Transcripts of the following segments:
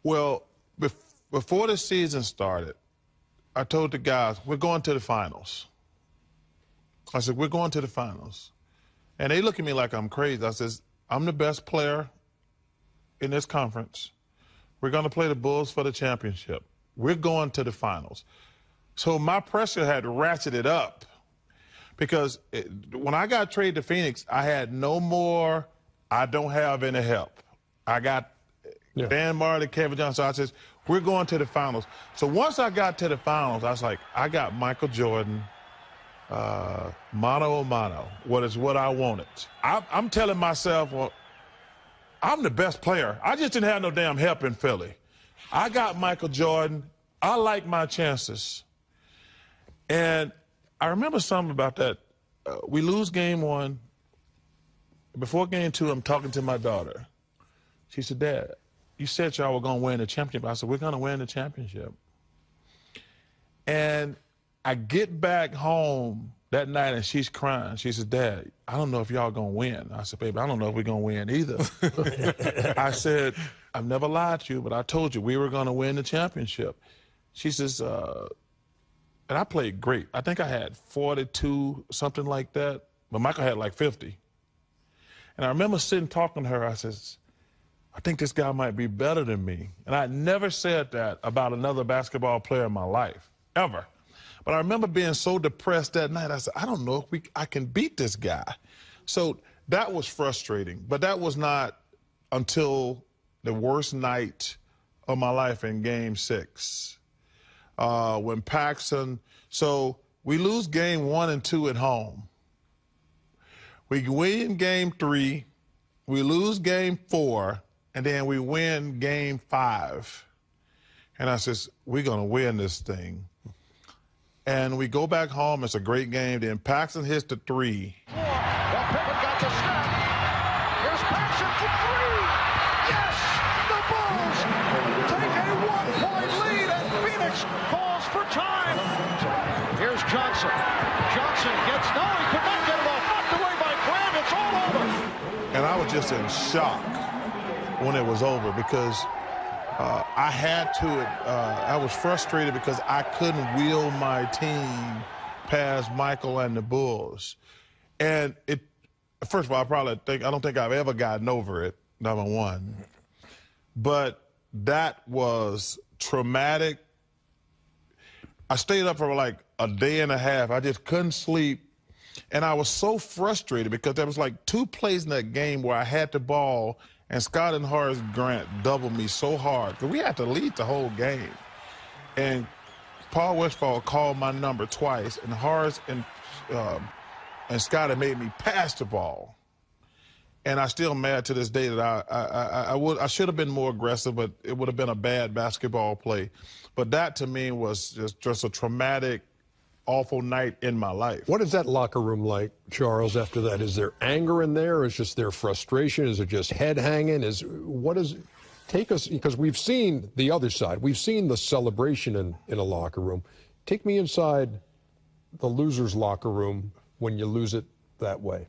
Well, before the season started, I told the guys, we're going to the finals. I said, we're going to the finals. And they look at me like I'm crazy. I says, I'm the best player in this conference. We're going to play the Bulls for the championship. We're going to the finals. So my pressure had ratcheted up because when I got traded to Phoenix, I had no more, I don't have any help. I got Dan Marley, Kevin Johnson. So I says, we're going to the finals. So once I got to the finals, I was like, I got Michael Jordan, mano a mano, what is what I wanted. I'm telling myself, well, I'm the best player. I just didn't have no damn help in Philly. I got Michael Jordan. I like my chances. And I remember something about that. We lose game one. Before game two, I'm talking to my daughter. She said, Dad, you said y'all were going to win the championship. I said, we're going to win the championship. And I get back home that night and she's crying. She said, Dad, I don't know if y'all going to win. I said, baby, I don't know if we're going to win either. I said, I've never lied to you, but I told you we were going to win the championship. She says, and I played great. I think I had 42, something like that. But Michael had like 50. And I remember sitting talking to her. I says, I think this guy might be better than me. And I never said that about another basketball player in my life, ever. But I remember being so depressed that night. I said, I don't know if I can beat this guy. So that was frustrating. But that was not until the worst night of my life in Game 6. When Paxson, so we lose game 1 and 2 at home. We win game 3, we lose game 4, and then we win game 5. And I says, we're gonna win this thing. And we go back home, it's a great game. Then Paxson hits the 3. Well, Pippen got the snap. Here's Paxson for 3. Yes, the Bulls take a 1-point lead, and Phoenix calls for time. Here's Johnson. Johnson gets, no, he could not get it off. Knocked away by Grant. It's all over. And I was just in shock when it was over because I had to, I was frustrated because I couldn't wheel my team past Michael and the Bulls. And it, first of all, I don't think I've ever gotten over it, number one. But that was traumatic. I stayed up for like a day and a half. I just couldn't sleep. And I was so frustrated because there was like 2 plays in that game where I had the ball and Scott and Horace Grant doubled me so hard because we had to lead the whole game. And Paul Westphal called my number twice, and Horace and Scott had made me pass the ball. And I'm still mad to this day that I should have been more aggressive, but it would have been a bad basketball play. But that to me was just a traumatic, awful night in my life. What is that locker room like, Charles, after that? Is there anger in there? Is just their frustration? Is it just head hanging? Take us, because we've seen the other side. We've seen the celebration in a locker room. Take me inside the loser's locker room when you lose it that way.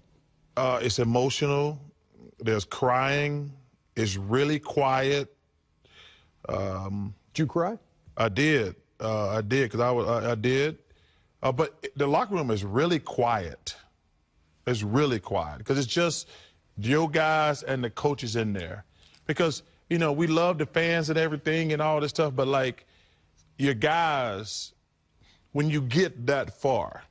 It's emotional. There's crying. It's really quiet. Did you cry? I did. I did, because I did. But the locker room is really quiet. It's really quiet because it's just your guys and the coaches in there. Because, you know, we love the fans and everything and all this stuff, but, like, your guys, when you get that far,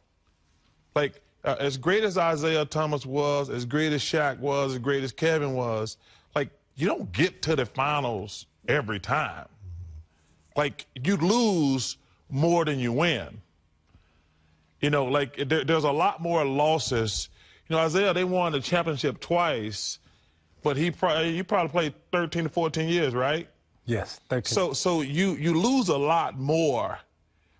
like, as great as Isaiah Thomas was, as great as Shaq was, as great as Kevin was, like, you don't get to the finals every time. Like, you lose more than you win. You know, like, there's a lot more losses. You know, Isaiah, they won the championship twice, but he probably played 13 to 14 years, right? Yes, 13. So you lose a lot more.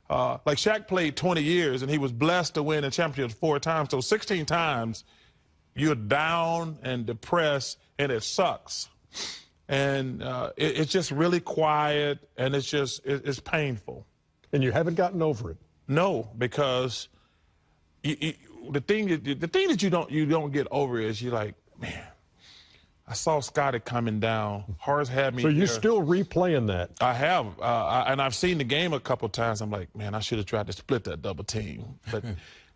Like, Shaq played 20 years, and he was blessed to win the championship 4 times. So 16 times, you're down and depressed, and it sucks. And it's just really quiet, and it's painful. And you haven't gotten over it? No, because the thing that you don't get over is you're like, man, I saw Scotty coming down. Horace had me. So you're there. still replaying that? I have, and I've seen the game a couple times. I'm like, man, I should have tried to split that double team, but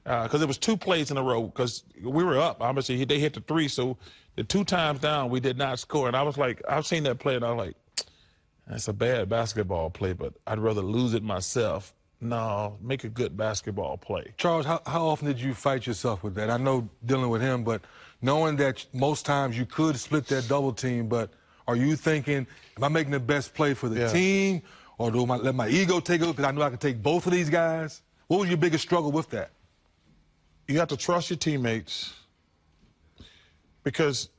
because it was 2 plays in a row. Because we were up, obviously they hit the 3, so the 2 times down we did not score. And I was like, I've seen that play, and I was like, that's a bad basketball play, but I'd rather lose it myself. No, make a good basketball play. Charles, how often did you fight yourself with that? I know dealing with him, but knowing that most times you could split that double team, but are you thinking, am I making the best play for the team, or do I let my ego take it because I know I can take both of these guys? What was your biggest struggle with that? You have to trust your teammates, because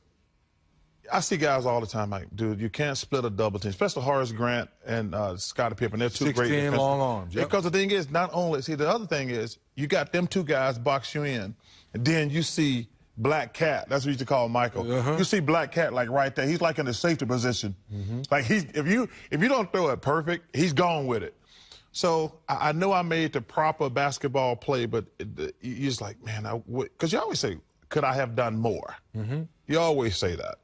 I see guys all the time like, dude, you can't split a double team, especially Horace Grant and Scottie Pippen. They're 2 great 16 long arms. Yep. Because the thing is, not only, see, the other thing is, you got them 2 guys box you in, and then you see Black Cat. That's what we used to call Michael. You see Black Cat like right there. He's like in the safety position. Like if you don't throw it perfect, he's gone with it. So I know I made the proper basketball play, but you're just like, man, because you always say, could I have done more? You always say that.